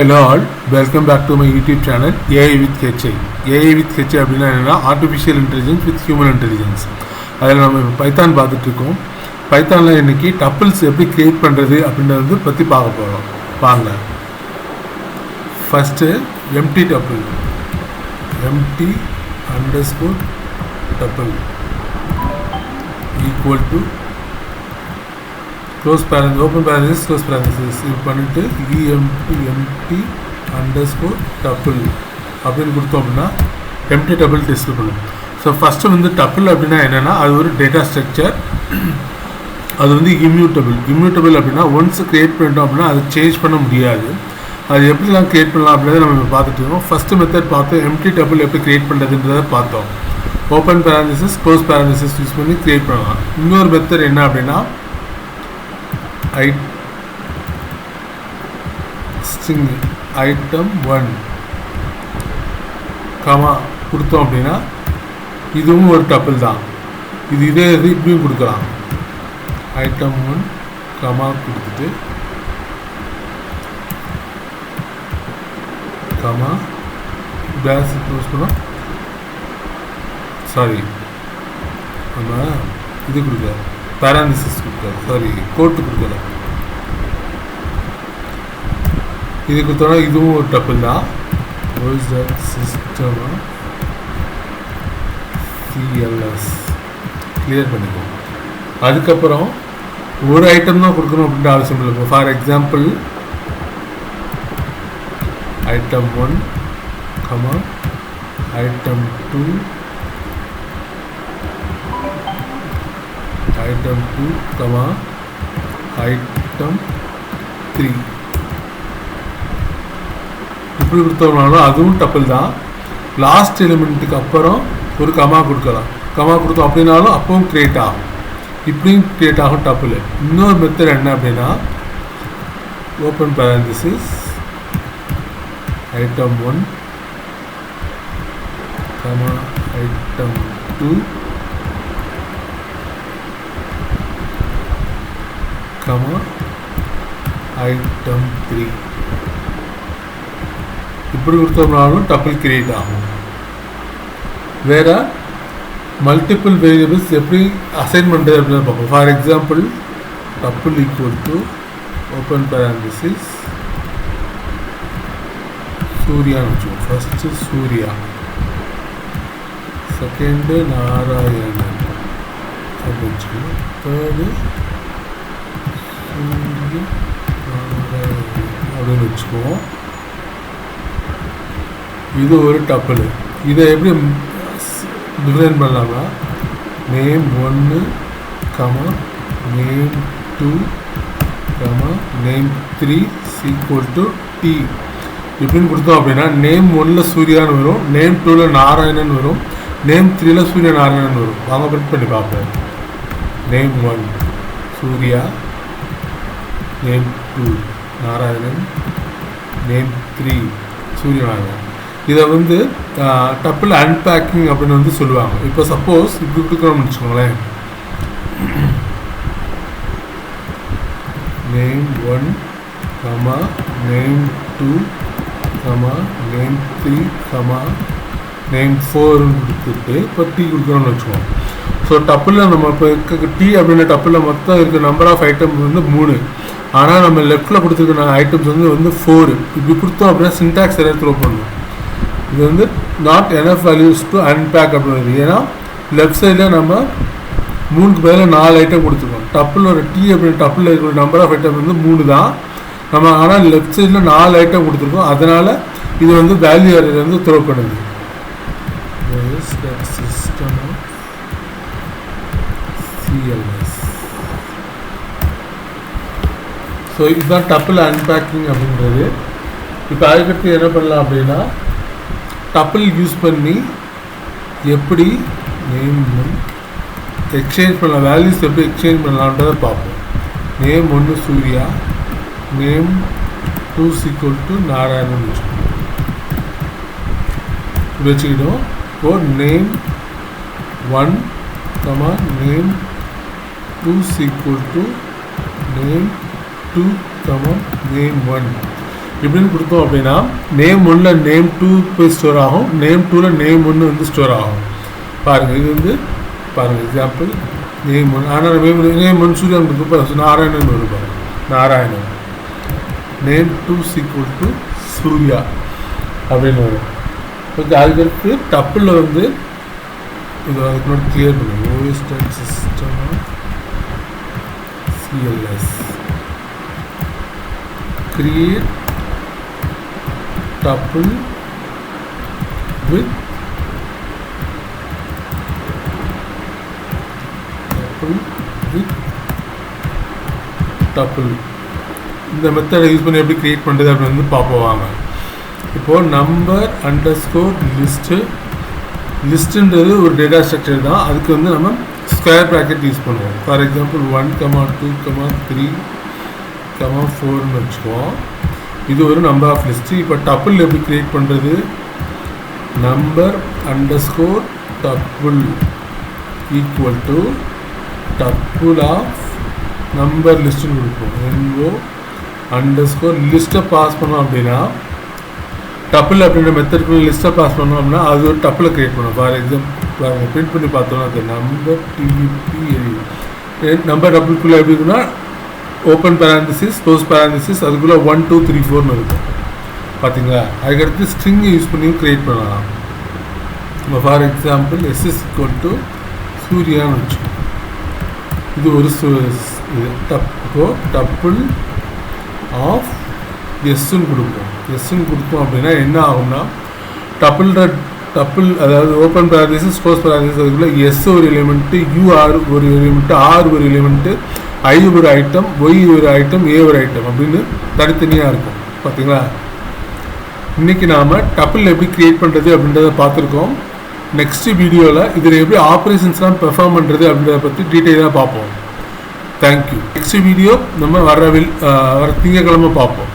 Hello all, welcome back to my YouTube channel AI with HI. AI with HI அப்படின்னா என்னன்னா artificial intelligence with human intelligence. அதில் நம்ம இப்போ Python பார்த்துட்ருக்கோம். பைத்தானில் இன்றைக்கி டப்பிள்ஸ் எப்படி க்ரியேட் பண்ணுறது அப்படின்றத பற்றி பார்க்க போகிறோம். வாங்க. First empty tuple, empty underscore tuple equal to close parens, open parens, close parentheses இது பண்ணிவிட்டு எம்டி அண்டர்ஸ்கோர் டப்பிள் அப்படின்னு கொடுத்தோம் அப்படின்னா எம்டி டப்பிள் டெஸ்ட் பண்ணும். ஸோ ஃபஸ்ட்டு வந்து டப்பிள் அப்படின்னா என்னென்னா அது ஒரு டேட்டா ஸ்ட்ரக்சர். அது வந்து இம்யூட்டபிள் அப்படின்னா ஒன்ஸ் க்ரியேட் பண்ணிட்டோம் அப்படின்னா அது சேஞ்ச் பண்ண முடியாது. அது எப்படிலாம் க்ரியேட் பண்ணலாம் அப்படின்றத நம்ம இப்போ பார்த்துட்டு இருக்கோம். ஃபஸ்ட்டு மெத்தட் பார்த்தோம், எம்டி டப்பிள் எப்படி க்ரியேட் பண்ணுறதுன்றதை பார்த்தோம். ஓப்பன் பேரன்சஸ், க்ளோஸ் பேரன்சஸ் யூஸ் பண்ணி க்ரியேட் பண்ணலாம். இன்னொரு மெத்தட் என்ன அப்படின்னா ஸ்ட்ரிங் ஐட்டம் 1 கமா கொடுத்தோம் அப்படின்னா இதுவும் ஒரு டப்பிள் தான். இதே இப்படியும் கொடுக்கலாம். ஐட்டம் 1 கமா கொடுத்துட்டு கமா பேஸ் க்ளோஸ் பண்ணோம். சாரி, நம்ம இது கொடுக்கல, பேராலிசிஸ் கொடுக்கல, சாரி கோட்டு கொடுக்கல. இது கொடுத்தோன்னா இதுவும் ஒரு டப்பிள் தான். சிஸ்டம் சிஎல்எஸ் கிளியர் பண்ணிக்குவோம். அதுக்கப்புறம் ஒரு ஐட்டம் தான் கொடுக்கணும் அப்படின்ற அவசியம் இல்லை. For example item 1 comma item 2 item 2 comma item 3 இப்படி கொடுத்தோம்னாலும் அதுவும் டப்பிள் தான். லாஸ்ட் எலிமெண்ட்டுக்கு அப்புறம் ஒரு கமா கொடுக்கலாம். கமா கொடுத்தோம் அப்படின்னாலும் அப்பவும் க்ரியேட் ஆகும். இப்படியும் க்ரியேட் ஆகும் டப்பிள். இன்னொரு மெத்தட் என்ன அப்படின்னா open parenthesis item 1 comma item 2 comma item 3 இப்படி கொடுத்தோம்னாலும் டப்பிள் கிரியேட் ஆகும். வேறு மல்டிபிள் வேரியபிள்ஸ் எப்படி அசைன் பண்ணுறது அப்படின்னு பார்ப்போம். For example tuple equal to open parenthesis சூர்யான்னு வச்சுக்கோம். ஃபஸ்ட்டு சூர்யா, செகண்டு நாராயணன் அப்படின்னு வச்சுக்கோங்க. தேர்டு சூரிய நாராயணன் அப்படின்னு வச்சுக்குவோம். இது ஒரு டப்பிள். இதை எப்படி டிஃபைன் பண்ணலாம்னா name 1 comma name 2 comma name 3 equal to T இப்படின்னு கொடுத்தோம் அப்படின்னா நேம் 1ல் சூர்யான்னு வரும், நேம் 2ல் நாராயணன் வரும், நேம் 3ல் சூரிய நாராயணன் வரும். வாங்க பிரிண்ட் பண்ணி பார்ப்போம். Name 1 Surya, name 2 Narayanan, name 3 Surya Narayanan. இதை வந்து டப்பிள் அன்பேக்கிங் அப்படின்னு வந்து சொல்லுவாங்க. இப்போ சப்போஸ் இப்படி கொடுக்குறோம்னு வச்சுக்கோங்களேன். Name 1 comma name 2 comma name 3 comma name 4 கொடுத்துட்டு இப்போ டி கொடுக்குறோம்னு வச்சுக்கோங்க. ஸோ டப்பிளில் நம்ம இப்போ இருக்க டி அப்படின்ற டப்பிளில் மொத்தம் இருக்க நம்பர் ஆஃப் ஐட்டம் வந்து 3. ஆனால் நம்ம லெஃப்டில் கொடுத்துருக்க ஐட்டம்ஸ் வந்து 4. இப்படி கொடுத்தோம் அப்படின்னா சின்டாக்ஸ் எதாவது த்ரோ பண்ணணும். இது வந்து not enough values to unpack அப்படின்னு. ஏன்னா லெஃப்ட் சைடில் நம்ம 3க்கு பதிலாக 4 ஐட்டம் கொடுத்துருக்கோம். டப்பிள் ஒரு டி அப்படின்னு டப்பில் இருக்கிற நம்பர் ஆஃப் ஐட்டம் வந்து 3 தான். நம்ம ஆனால் லெஃப்ட் சைடில் 4 ஐட்டம் கொடுத்துருக்கோம். அதனால் இது வந்து வேல்யூ ஏரியா வந்து த்ரோ பண்ணுது. System CLS. ஸோ இதுதான் டப்பிள் அன்பேக்கிங் அப்படின்றது. இப்போ அதுக்கடுத்து என்ன பண்ணலாம் அப்படின்னா டப்பிள் யூஸ் பண்ணி எப்படி நேம் எக்ஸ்சேஞ்ச் பண்ணலாம், வேல்யூஸ் எப்படி எக்ஸ்சேஞ்ச் பண்ணலான்றதை பார்ப்போம். Name 1 Surya, name 2 equal to Narayanan வச்சுக்கிட்டோம். இப்போ name 1 comma name 2 equal to name 2 name 1 இப்படின்னு கொடுத்தோம் அப்படின்னா நேம் 1ல் நேம் 2 போய் ஸ்டோர் ஆகும், நேம் 2ல் நேம் 1 வந்து ஸ்டோர் ஆகும். பாருங்கள், இது வந்து பாருங்கள் எக்ஸாம்பிள் நேம் 1. ஆனால் நேம் 1 சூரியன் கொடுத்து நாராயணன் வரும். பாருங்கள், Narayanan. Name 2 equal to Surya அப்படின்னு வரும். ஓகே, அதுக்கடுத்து டப்பில் வந்து இது அதுக்கு முன்னாடி கிளியர் பண்ணுங்க. ஓஎஸ்டன் system CLS create tuple with tuple. இந்த மெத்தடை யூஸ் பண்ணி எப்படி கிரியேட் பண்ணுறது அப்படின்னு வந்து பார்ப்போம் வாங்க. இப்போது நம்பர் அண்டர்ஸ்கோர் லிஸ்ட்டுன்றது ஒரு டேட்டா ஸ்ட்ரக்சர் தான். அதுக்கு வந்து நம்ம ஸ்கொயர் ப்ராக்கெட் யூஸ் பண்ணுவோம். ஃபார் எக்ஸாம்பிள் 1, 2, 3, 4ன்னு வச்சுக்குவோம். இது ஒரு நம்பர் ஆஃப் லிஸ்ட்டு. இப்போ டப்புள் எப்படி கிரியேட் பண்ணுறது? Number underscore tuple equal to tuple of number லிஸ்ட்டுன்னு கொடுப்போம். NO அண்டர்ஸ்கோர் லிஸ்ட்டை பாஸ் பண்ணோம் அப்படின்னா டப்புள் அப்படின்ற மெத்தட்குள்ள லிஸ்ட்டை பாஸ் பண்ணோம் அப்படின்னா அது ஒரு டப்புளை கிரியேட் பண்ணோம். ஃபார் எக்ஸாம்பிள் பிரிண்ட் பண்ணி பார்த்தோம்னா அது நம்பர் TP நம்பர் டப்புள்குள்ளே எப்படி இருக்குன்னா ஓப்பன் பேராந்திசிஸ் க்ளோஸ் பேராந்திசிஸ் அதுக்குள்ளே 1, 2, 3, 4ன்னு இருக்கும். பார்த்தீங்களா? அதுக்கடுத்து ஸ்ட்ரிங்கை யூஸ் பண்ணி க்ரியேட் பண்ணலாம். நம்ம for example SS equal to சூர்யான்னு வச்சோம். இது ஒரு டப்புள் ஆஃப் எஸ்ன்னு கொடுப்போம். எஸ்ன்னு கொடுத்தோம் அப்படின்னா என்ன ஆகும்னா டப்புள் அதாவது ஓப்பன் பேராந்திசிஸ் க்ளோஸ் பேராந்திசிஸ் அதுக்குள்ளே எஸ் ஒரு எலிமெண்ட்டு, UR ஒரு எலிமெண்ட்டு, R ஒரு எலிமெண்ட்டு, I ஒரு ஐட்டம், Y ஒரு ஐட்டம், A ஒரு ஐட்டம் அப்படின்னு தனித்தனியாக இருக்கும். பார்த்தீங்களா? இன்றைக்கி நாம் டப்புள் எப்படி க்ரியேட் பண்ணுறது அப்படின்றத பார்த்துருக்கோம். நெக்ஸ்ட்டு வீடியோவில் இதில் எப்படி ஆப்ரேஷன்ஸ்லாம் பெர்ஃபார்ம் பண்ணுறது அப்படின்றத பற்றி டீட்டெயிலாக பார்ப்போம். தேங்க்யூ. நெக்ஸ்ட் வீடியோ நம்ம வர திங்கக்கிழமை பார்ப்போம்.